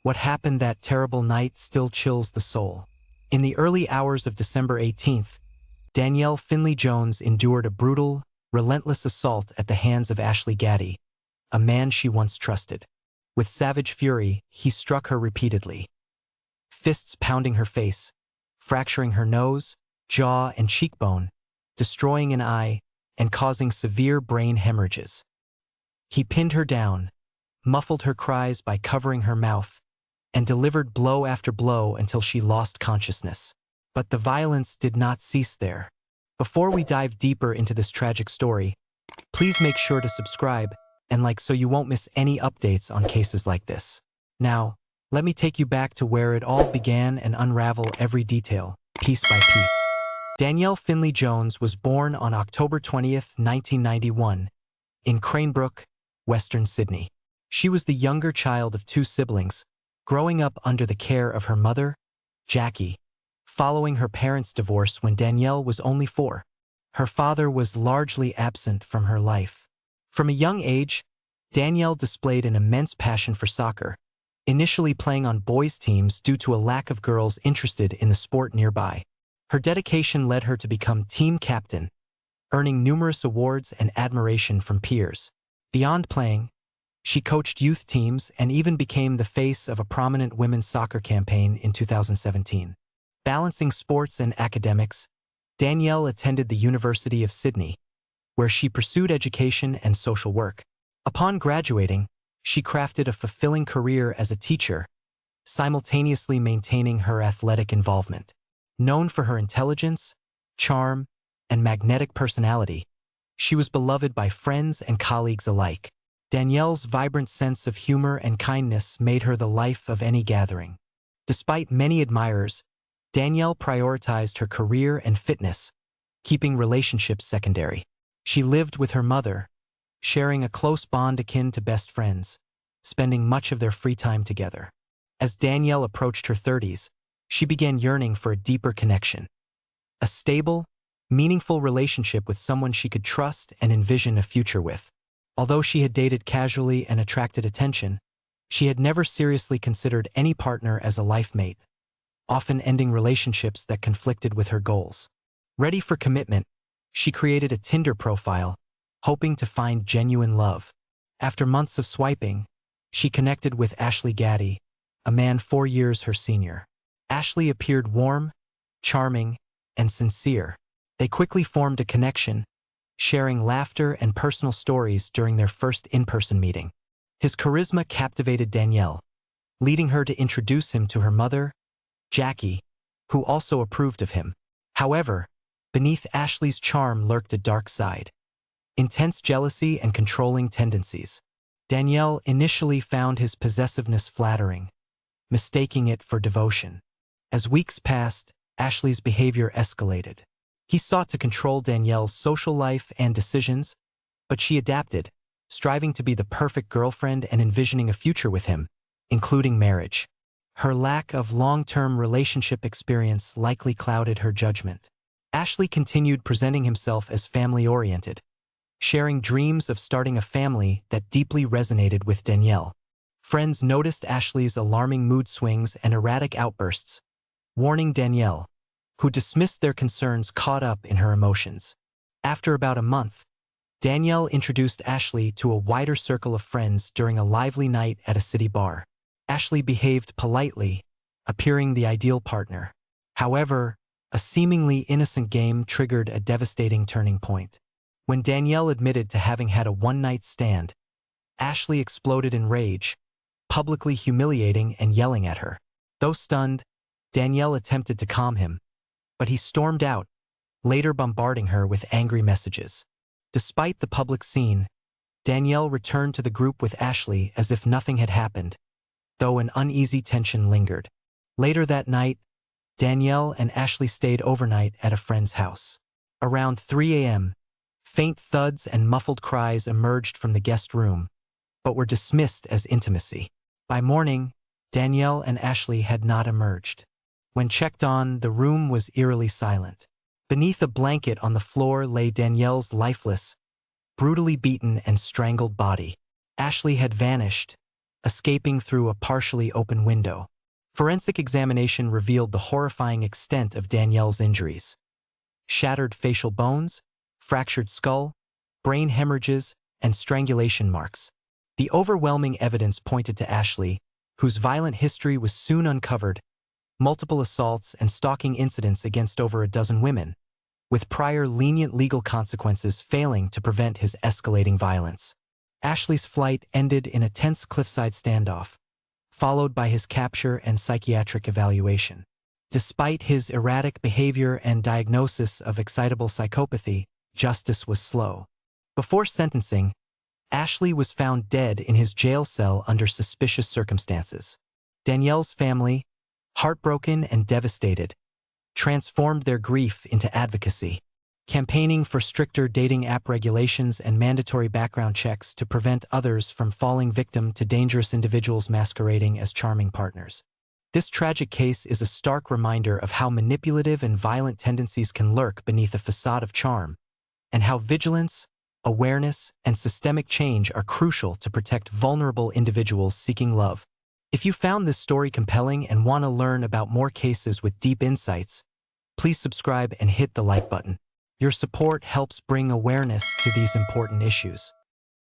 What happened that terrible night still chills the soul. In the early hours of December 18th, Dannielle Finlay-Jones endured a brutal, relentless assault at the hands of Ashley Gaddy, a man she once trusted. With savage fury, he struck her repeatedly, fists pounding her face, fracturing her nose, jaw, and cheekbone, destroying an eye, and causing severe brain hemorrhages. He pinned her down, muffled her cries by covering her mouth, and delivered blow after blow until she lost consciousness. But the violence did not cease there. Before we dive deeper into this tragic story, please make sure to subscribe and like so you won't miss any updates on cases like this. Now, let me take you back to where it all began and unravel every detail, piece by piece. Dannielle Finlay-Jones was born on October 20th, 1991, in Cranebrook, Western Sydney. She was the younger child of two siblings, growing up under the care of her mother, Jackie, following her parents' divorce when Dannielle was only 4. Her father was largely absent from her life. From a young age, Dannielle displayed an immense passion for soccer, initially playing on boys' teams due to a lack of girls interested in the sport nearby. Her dedication led her to become team captain, earning numerous awards and admiration from peers. Beyond playing, she coached youth teams and even became the face of a prominent women's soccer campaign in 2017. Balancing sports and academics, Dannielle attended the University of Sydney, where she pursued education and social work. Upon graduating, she crafted a fulfilling career as a teacher, simultaneously maintaining her athletic involvement. Known for her intelligence, charm, and magnetic personality, she was beloved by friends and colleagues alike. Dannielle's vibrant sense of humor and kindness made her the life of any gathering. Despite many admirers, Dannielle prioritized her career and fitness, keeping relationships secondary. She lived with her mother, sharing a close bond akin to best friends, spending much of their free time together. As Dannielle approached her 30s, she began yearning for a deeper connection. A stable, meaningful relationship with someone she could trust and envision a future with. Although she had dated casually and attracted attention, she had never seriously considered any partner as a life mate, often ending relationships that conflicted with her goals. Ready for commitment, she created a Tinder profile, hoping to find genuine love. After months of swiping, she connected with Ashley Gaddy, a man 4 years her senior. Ashley appeared warm, charming, and sincere. They quickly formed a connection, sharing laughter and personal stories during their first in-person meeting. His charisma captivated Dannielle, leading her to introduce him to her mother, Jackie, who also approved of him. However, beneath Ashley's charm lurked a dark side. Intense jealousy and controlling tendencies. Dannielle initially found his possessiveness flattering, mistaking it for devotion. As weeks passed, Ashley's behavior escalated. He sought to control Dannielle's social life and decisions, but she adapted, striving to be the perfect girlfriend and envisioning a future with him, including marriage. Her lack of long-term relationship experience likely clouded her judgment. Ashley continued presenting himself as family-oriented, sharing dreams of starting a family that deeply resonated with Dannielle. Friends noticed Ashley's alarming mood swings and erratic outbursts, warning Dannielle, who dismissed their concerns caught up in her emotions. After about a month, Dannielle introduced Ashley to a wider circle of friends during a lively night at a city bar. Ashley behaved politely, appearing the ideal partner. However, a seemingly innocent game triggered a devastating turning point. When Dannielle admitted to having had a one-night stand, Ashley exploded in rage, publicly humiliating and yelling at her. Though stunned, Dannielle attempted to calm him, but he stormed out, later bombarding her with angry messages. Despite the public scene, Dannielle returned to the group with Ashley as if nothing had happened, though an uneasy tension lingered. Later that night, Dannielle and Ashley stayed overnight at a friend's house. Around 3 a.m., faint thuds and muffled cries emerged from the guest room, but were dismissed as intimacy. By morning, Dannielle and Ashley had not emerged. When checked on, the room was eerily silent. Beneath a blanket on the floor lay Dannielle's lifeless, brutally beaten and strangled body. Ashley had vanished, escaping through a partially open window. Forensic examination revealed the horrifying extent of Dannielle's injuries. Shattered facial bones, fractured skull, brain hemorrhages, and strangulation marks. The overwhelming evidence pointed to Ashley, whose violent history was soon uncovered, multiple assaults and stalking incidents against over a dozen women, with prior lenient legal consequences failing to prevent his escalating violence. Ashley's flight ended in a tense cliffside standoff, followed by his capture and psychiatric evaluation. Despite his erratic behavior and diagnosis of excitable psychopathy, justice was slow. Before sentencing, Ashley was found dead in his jail cell under suspicious circumstances. Dannielle's family, heartbroken and devastated, transformed their grief into advocacy, campaigning for stricter dating app regulations and mandatory background checks to prevent others from falling victim to dangerous individuals masquerading as charming partners. This tragic case is a stark reminder of how manipulative and violent tendencies can lurk beneath a facade of charm, and how vigilance, awareness, and systemic change are crucial to protect vulnerable individuals seeking love. If you found this story compelling and want to learn about more cases with deep insights, please subscribe and hit the like button. Your support helps bring awareness to these important issues.